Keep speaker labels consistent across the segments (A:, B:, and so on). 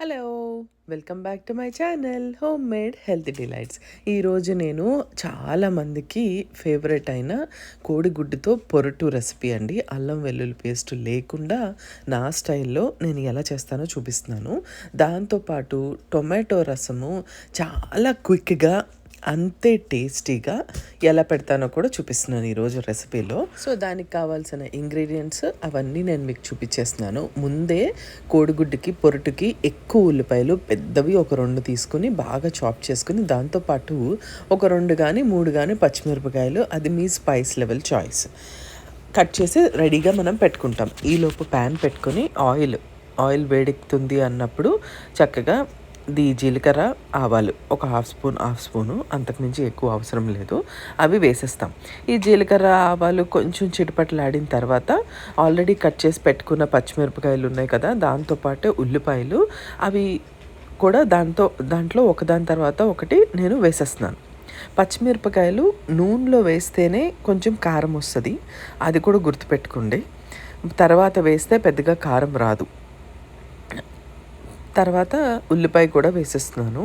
A: Hello! Welcome back to my channel home made healthy delights. ఈరోజు నేను చాలామందికి favourite అయిన కోడిగుడ్డుతో పొరటు రెసిపీ అండి. అల్లం వెల్లుల్లి పేస్ట్ లేకుండా నా స్టైల్లో నేను ఎలా చేస్తానో చూపిస్తున్నాను. దాంతోపాటు టొమాటో రసము చాలా క్విక్గా అంతే టేస్టీగా ఎలా పెడతానో కూడా చూపిస్తున్నాను ఈరోజు రెసిపీలో. సో దానికి కావాల్సిన ఇంగ్రీడియంట్స్ అవన్నీ నేను మీకు చూపించేస్తున్నాను. ముందే కోడిగుడ్డుకి పొరటుకి ఎక్కువ ఉల్లిపాయలు పెద్దవి ఒక 2 తీసుకుని బాగా చాప్ చేసుకుని, దాంతోపాటు ఒక 2 కానీ 3 కానీ పచ్చిమిరపకాయలు, అది మీ స్పైస్ లెవెల్ చాయిస్, కట్ చేసి రెడీగా మనం పెట్టుకుంటాం. ఈలోపు ప్యాన్ పెట్టుకొని ఆయిల్ వేడెక్కుతుంది అన్నప్పుడు చక్కగా జీలకర్ర, ఆవాలు ఒక హాఫ్ స్పూను, అంతకుమించి ఎక్కువ అవసరం లేదు, అవి వేసేస్తాం. ఈ జీలకర్ర ఆవాలు కొంచెం చిటపటలాడిన తర్వాత ఆల్రెడీ కట్ చేసి పెట్టుకున్న పచ్చిమిరపకాయలు ఉన్నాయి కదా, దాంతోపాటు ఉల్లిపాయలు, అవి కూడా దాంట్లో ఒకదాని తర్వాత ఒకటి నేను వేసేస్తున్నాను. పచ్చిమిరపకాయలు నూనెలో వేస్తేనే కొంచెం కారం వస్తుంది, అది కూడా గుర్తుపెట్టుకోండి. తర్వాత వేస్తే పెద్దగా కారం రాదు. తర్వాత ఉల్లిపాయ కూడా వేసేస్తున్నాను.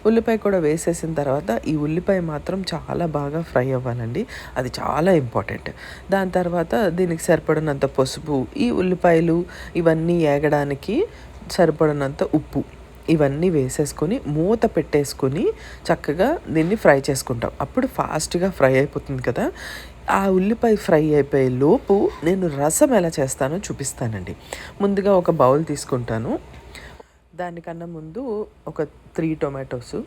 A: ఉల్లిపాయ కూడా వేసేసిన తర్వాత ఈ ఉల్లిపాయ మాత్రం చాలా బాగా ఫ్రై అవ్వాలండి, అది చాలా ఇంపార్టెంట్. దాని తర్వాత దీనికి సరిపడినంత పసుపు, ఈ ఉల్లిపాయలు ఇవన్నీ ఏగడానికి సరిపడినంత ఉప్పు, ఇవన్నీ వేసేసుకొని మూత పెట్టేసుకొని చక్కగా దీన్ని ఫ్రై చేసుకుంటాం. అప్పుడు ఫాస్ట్గా ఫ్రై అయిపోతుంది కదా. ఆ ఉల్లిపాయ ఫ్రై అయిపోయే లోపు నేను రసం ఎలా చేస్తానో చూపిస్తానండి. ముందుగా ఒక బౌల్ తీసుకుంటాను. దానికన్నా ముందు ఒక 3 టొమాటోస్,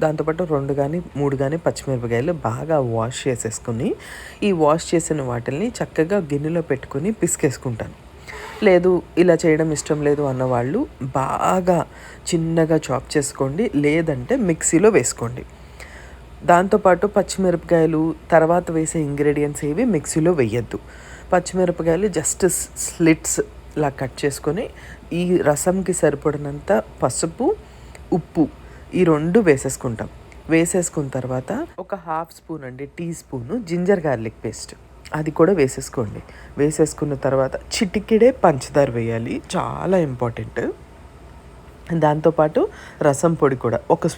A: దాంతోపాటు 2 కానీ 3 కానీ పచ్చిమిరపకాయలు బాగా వాష్ చేసేసుకుని, ఈ వాష్ చేసిన వాటిని చక్కగా గిన్నెలో పెట్టుకుని పిసికేసుకుంటాను. లేదు ఇలా చేయడం ఇష్టం లేదు అన్నవాళ్ళు బాగా చిన్నగా చాప్ చేసుకోండి, లేదంటే మిక్సీలో వేసుకోండి. దాంతోపాటు పచ్చిమిరపకాయలు తర్వాత వేసే ఇంగ్రీడియంట్స్ ఏవి మిక్సీలో వేయద్దు. పచ్చిమిరపకాయలు జస్ట్ స్లిట్స్ ఇలా కట్ చేసుకొని ఈ రసంకి సరిపడినంత పసుపు, ఉప్పు ఈ 2 వేసేసుకుంటాం. వేసేసుకున్న తర్వాత ఒక హాఫ్ స్పూన్ అండి, teaspoon ginger garlic paste, అది కూడా వేసేసుకోండి. వేసేసుకున్న తర్వాత చిటికెడే పంచదార వేయాలి, చాలా ఇంపార్టెంట్. దాంతోపాటు రసం పొడి కూడా ఒక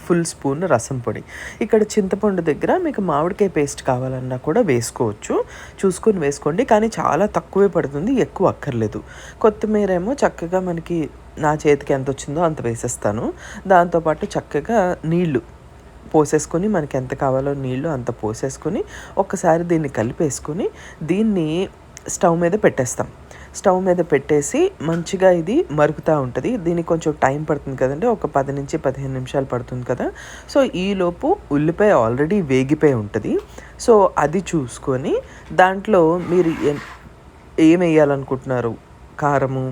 A: ఫుల్ స్పూన్ రసం పొడి. ఇక్కడ చింతపండు దగ్గర మీకు మామిడికాయ పేస్ట్ కావాలన్నా కూడా వేసుకోవచ్చు, చూసుకొని వేసుకోండి, కానీ చాలా తక్కువే పడుతుంది, ఎక్కువ అక్కర్లేదు. కొత్తిమీర ఏమో చక్కగా మనకి నా చేతికి ఎంత వచ్చిందో అంత వేసేస్తాను. దాంతోపాటు చక్కగా నీళ్లు పోసేసుకొని, మనకి ఎంత కావాలో నీళ్లు అంత పోసేసుకొని ఒక్కసారి దీన్ని కలిపేసుకొని దీన్ని స్టవ్ మీద పెట్టేస్తాం. స్టవ్ మీద పెట్టేసి మంచిగా ఇది మరుగుతూ ఉంటుంది. దీనికి కొంచెం టైం పడుతుంది కదండి, ఒక 10 నుంచి 15 నిమిషాలు పడుతుంది కదా. సో ఈలోపు ఉల్లిపాయ ఆల్రెడీ వేగిపోయి ఉంటుంది. సో అది చూసుకొని దాంట్లో మీరు ఏం వేయాలనుకుంటున్నారు, కారము,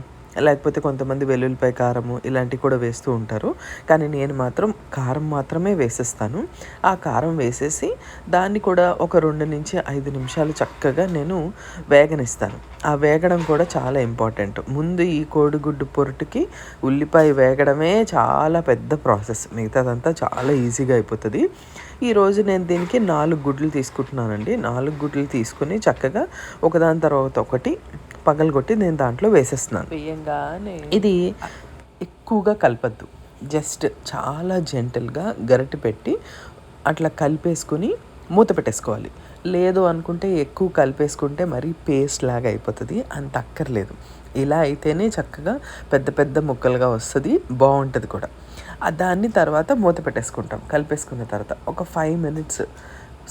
A: లేకపోతే కొంతమంది వెల్లుల్లిపాయ కారము ఇలాంటివి కూడా వేస్తూ ఉంటారు, కానీ నేను మాత్రం కారం మాత్రమే వేసేస్తాను. ఆ కారం వేసేసి దాన్ని కూడా ఒక 2 నుంచి 5 నిమిషాలు చక్కగా నేను వేగనిస్తాను. ఆ వేగడం కూడా చాలా ఇంపార్టెంట్. ముందు ఈ కోడిగుడ్డు పొరటుకి ఉల్లిపాయ వేగడమే చాలా పెద్ద ప్రాసెస్, మిగతాదంతా చాలా ఈజీగా అయిపోతుంది. ఈరోజు నేను దీనికి 4 గుడ్లు తీసుకుంటున్నానండి. 4 గుడ్లు తీసుకుని చక్కగా ఒకదాని తర్వాత ఒకటి పగలగొట్టి నేను దాంట్లో వేసేస్తున్నాను. వేయంగానే ఇది ఎక్కువగా కలపద్దు, జస్ట్ చాలా జెంటల్గా గరిటె పెట్టి అట్లా కలిపేసుకుని మూత పెట్టేసుకోవాలి. లేదు అనుకుంటే ఎక్కువ కలిపేసుకుంటే మరీ పేస్ట్ లాగా అయిపోతుంది, అంత అక్కర్లేదు. ఇలా అయితేనే చక్కగా పెద్ద పెద్ద ముక్కలుగా వస్తుంది, బాగుంటుంది కూడా. దాన్ని తర్వాత మూత పెట్టేసుకుంటాం. కలిపేసుకున్న తర్వాత ఒక 5 మినిట్స్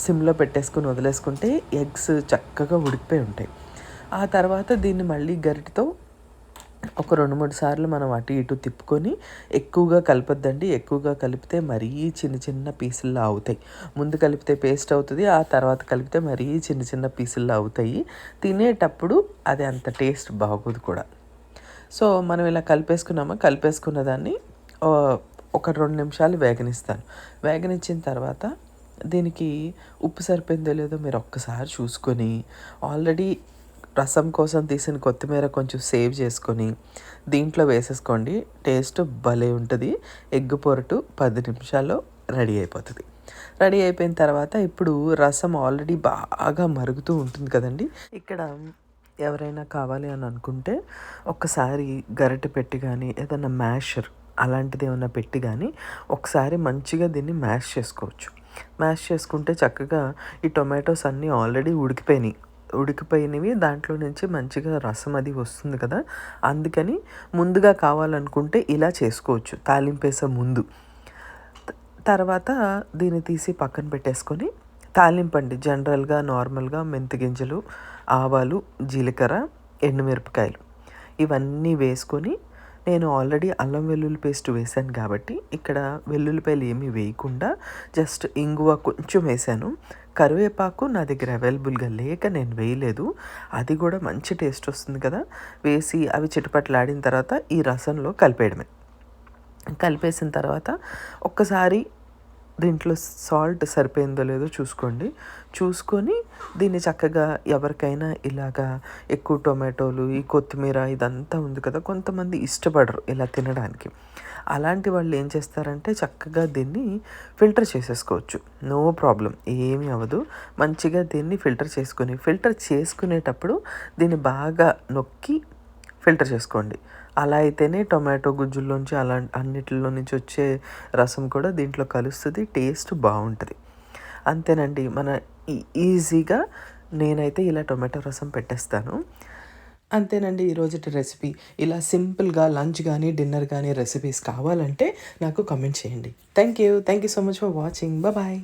A: సిమ్లో పెట్టేసుకుని వదిలేసుకుంటే ఎగ్స్ చక్కగా ఉడికిపోయి ఉంటాయి. ఆ తర్వాత దీన్ని మళ్ళీ గరిటెతో ఒక 2-3 సార్లు మనం అటు ఇటు తిప్పుకొని, ఎక్కువగా కలపద్దండి, ఎక్కువగా కలిపితే మరీ చిన్న చిన్న పీసుల్లో అవుతాయి. ముందు కలిపితే పేస్ట్ అవుతుంది, ఆ తర్వాత కలిపితే మరీ చిన్న చిన్న పీసుల్లో అవుతాయి. తినేటప్పుడు అది అంత టేస్ట్ బాగోదు కూడా. సో మనం ఇలా కలిపేసుకున్న దాన్ని ఒక 2 నిమిషాలు వేగనిస్తాను. వేగనిచ్చిన తర్వాత దీనికి ఉప్పు సరిపోయిందో లేదో మీరు ఒక్కసారి చూసుకొని, ఆల్రెడీ రసం కోసం తీసిన కొత్తిమీర కొంచెం సేవ్ చేసుకొని దీంట్లో వేసేసుకోండి, టేస్ట్ భలే ఉంటుంది. ఎగ్ పొరటు 10 నిమిషాల్లో రెడీ అయిపోతుంది. రెడీ అయిపోయిన తర్వాత ఇప్పుడు రసం ఆల్రెడీ బాగా మరుగుతూ ఉంటుంది కదండి. ఇక్కడ ఎవరైనా కావాలి అని అనుకుంటే ఒక్కసారి గరిటె పెట్టి కానీ ఏదైనా మ్యాషర్ అలాంటిది ఏమన్నా పెట్టి కానీ ఒకసారి మంచిగా దీన్ని మ్యాష్ చేసుకోవచ్చు. మ్యాష్ చేసుకుంటే చక్కగా ఈ టొమాటోస్ అన్నీ ఆల్రెడీ ఉడికిపోయినవి దాంట్లో నుంచి మంచిగా రసం అది వస్తుంది కదా. అందుకని ముందుగా కావాలనుకుంటే ఇలా చేసుకోవచ్చు తాలింపేసే ముందు. తర్వాత దీన్ని తీసి పక్కన పెట్టేసుకొని తాలింపండి. జనరల్గా నార్మల్గా మెంతి గింజలు, ఆవాలు, జీలకర్ర, ఎండుమిరపకాయలు ఇవన్నీ వేసుకొని, నేను ఆల్రెడీ అల్లం వెల్లుల్లి పేస్ట్ వేసాను కాబట్టి ఇక్కడ వెల్లుల్లిపాయలు ఏమీ వేయకుండా జస్ట్ ఇంగువ కొంచెం వేసాను. కరివేపాకు నా దగ్గర అవైలబుల్గా లేక నేను వేయలేదు. అది కూడా మంచి టేస్ట్ వస్తుంది కదా. వేసి అవి చిటపటలాడిన తర్వాత ఈ రసంలో కలిపేయడమే. కలిపేసిన తర్వాత ఒక్కసారి దీంట్లో సాల్ట్ సరిపోయిందో లేదో చూసుకోండి. చూసుకొని దీన్ని చక్కగా ఎవరికైనా ఇలాగా ఎక్కువ టొమాటోలు, ఈ కొత్తిమీర ఇదంతా ఉంది కదా, కొంతమంది ఇష్టపడరు ఇలా తినడానికి. అలాంటి వాళ్ళు ఏం చేస్తారంటే చక్కగా దీన్ని ఫిల్టర్ చేసేసుకోవచ్చు. నో ప్రాబ్లం, ఏమీ అవ్వదు. మంచిగా దీన్ని ఫిల్టర్ చేసుకునేటప్పుడు దీన్ని బాగా నొక్కి ఫిల్టర్ చేసుకోండి. అలా అయితేనే టొమాటో గుజ్జుల్లోంచి అన్నిటిలో నుంచి వచ్చే రసం కూడా దీంట్లో కలుస్తుంది, టేస్ట్ బాగుంటుంది. అంతేనండి, మన ఈజీగా నేనైతే ఇలా టొమాటో రసం పెట్టేస్తాను. అంతేనండి ఈరోజుటి రెసిపీ. ఇలా సింపుల్గా లంచ్ కానీ డిన్నర్ కానీ రెసిపీస్ కావాలంటే నాకు కామెంట్ చేయండి. Thank you so much for watching. Bye.